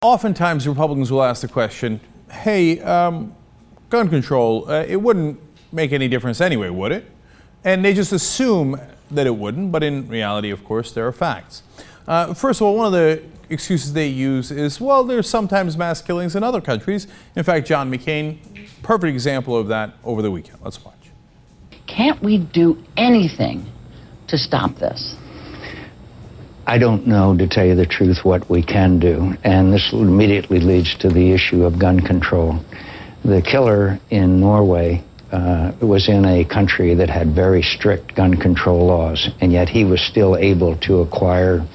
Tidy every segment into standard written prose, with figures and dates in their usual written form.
Oftentimes, Republicans will ask the question, hey, gun control, it wouldn't make any difference anyway, would it? And they just assume that it wouldn't, but in reality, of course, there are facts. First of all, one of the excuses they use is, well, there's sometimes mass killings in other countries. In fact, John McCain, perfect example of that over the weekend. Let's watch. Can't we do anything to stop this? I don't know, to tell you the truth, what we can do, and this immediately leads to the issue of gun control. The killer in Norway was in a country that had very strict gun control laws, and yet he was still able to acquire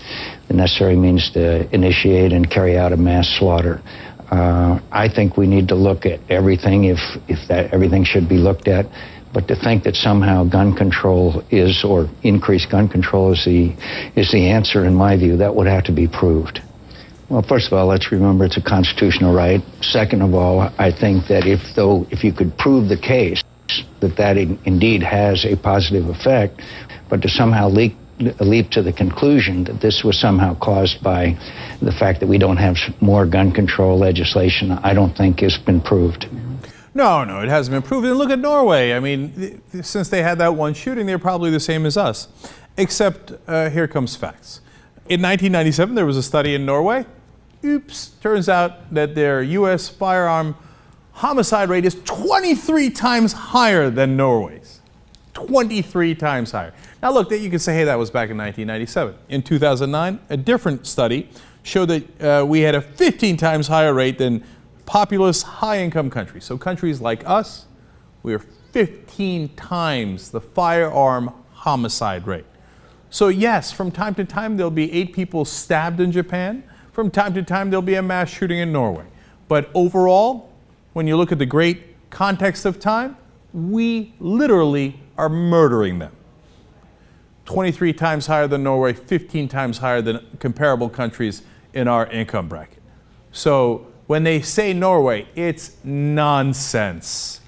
the necessary means to initiate and carry out a mass slaughter. I think we need to look at everything, if everything should be looked at. But to think that somehow gun control is, or increased gun control is the answer, in my view, that would have to be proved. Well, first of all, let's remember it's a constitutional right. Second of all, I think that if you could prove the case that indeed has a positive effect, but to somehow leap to the conclusion that this was somehow caused by the fact that we don't have more gun control legislation, I don't think has been proved. No, it hasn't been proven. And look at Norway. I mean, since they had that one shooting, they're probably the same as us. Except, here comes facts. In 1997, there was a study in Norway. Oops, turns out that their U.S. firearm homicide rate is 23 times higher than Norway's. 23 times higher. Now look, you can say, hey, that was back in 1997. In 2009, a different study showed that we had a 15 times higher rate than populous, high-income countries. So countries like us, we are 15 times the firearm homicide rate. So yes, from time to time there'll be 8 people stabbed in Japan. From time to time there'll be a mass shooting in Norway. But overall, when you look at the great context of time, we literally are murdering them. 23 times higher than Norway, 15 times higher than comparable countries in our income bracket. So when they say Norway, it's nonsense.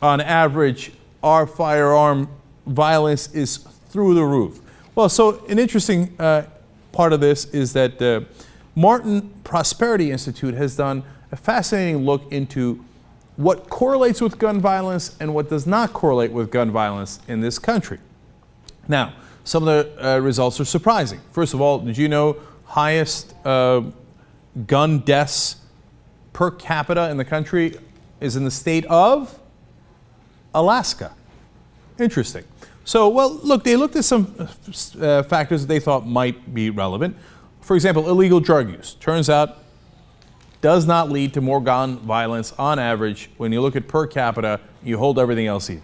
On average, our firearm violence is through the roof. Well, so an interesting part of this is that the Martin Prosperity Institute has done a fascinating look into what correlates with gun violence and what does not correlate with gun violence in this country. Now, some of the results are surprising. First of all, did you know highest gun deaths per capita in the country is in the state of Alaska? Interesting. So, well, look, they looked at some factors that they thought might be relevant. For example, illegal drug use. Turns out does not lead to more gun violence on average. When you look at per capita, you hold everything else even.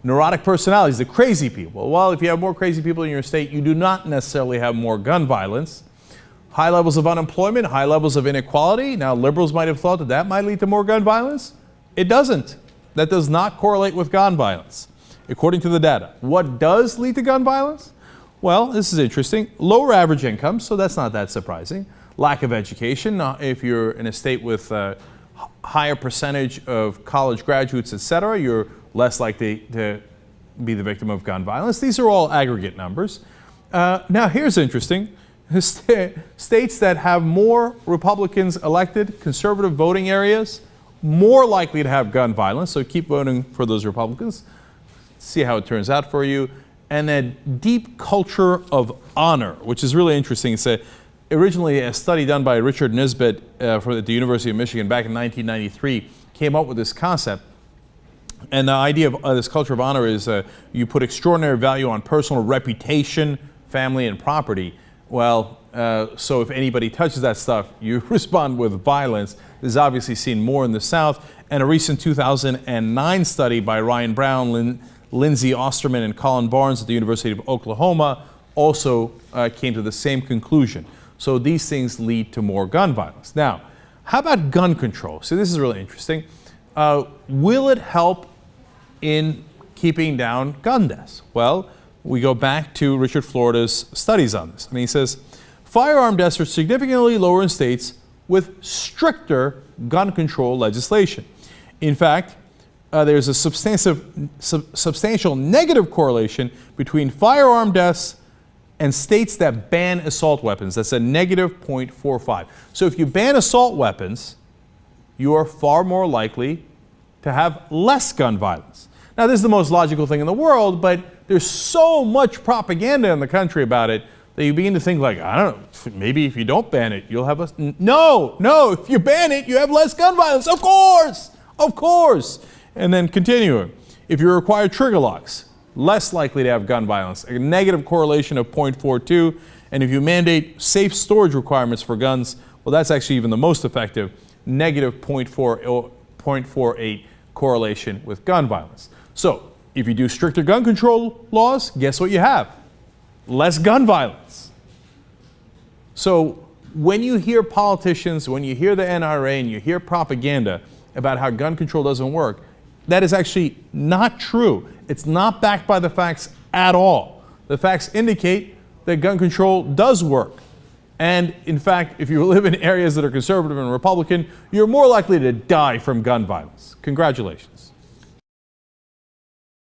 Neurotic personalities, the crazy people. Well, if you have more crazy people in your state, you do not necessarily have more gun violence. High levels of unemployment, high levels of inequality. Now, liberals might have thought that that might lead to more gun violence. It doesn't. That does not correlate with gun violence, according to the data. What does lead to gun violence? Well, this is interesting. Lower average income, so that's not that surprising. Lack of education. If you're in a state with a higher percentage of college graduates, etc., you're less likely to be the victim of gun violence. These are all aggregate numbers. Now, here's interesting. States that have more Republicans elected, conservative voting areas, more likely to have gun violence, so keep voting for those Republicans. See how it turns out for you. And a deep culture of honor, which is really interesting. It's originally a study done by Richard Nisbet at the University of Michigan back in 1993 came up with this concept. And the idea of this culture of honor is you put extraordinary value on personal reputation, family, and property. Well, so if anybody touches that stuff, you respond with violence. This is obviously seen more in the South. And a recent 2009 study by Ryan Brown, Lindsay Osterman, and Colin Barnes at the University of Oklahoma also came to the same conclusion. So these things lead to more gun violence. Now, how about gun control? So this is really interesting. Will it help in keeping down gun deaths? Well, we go back to Richard Florida's studies on this. And he says, firearm deaths are significantly lower in states with stricter gun control legislation. In fact, there's a substantial negative correlation between firearm deaths and states that ban assault weapons. That's a negative 0.45. So if you ban assault weapons, you are far more likely to have less gun violence. Now, this is the most logical thing in the world, but there's so much propaganda in the country about it that you begin to think like, I don't know, maybe if you don't ban it, you'll have less. No, if you ban it, you have less gun violence. Of course. And then continuing, if you require trigger locks, less likely to have gun violence, a negative correlation of 0.42. And if you mandate safe storage requirements for guns, well, that's actually even the most effective, negative 0.48 correlation with gun violence. So if you do stricter gun control laws, guess what you have? Less gun violence. So when you hear politicians, when you hear the NRA and you hear propaganda about how gun control doesn't work, that is actually not true. It's not backed by the facts at all. The facts indicate that gun control does work. And in fact, if you live in areas that are conservative and Republican, you're more likely to die from gun violence. Congratulations.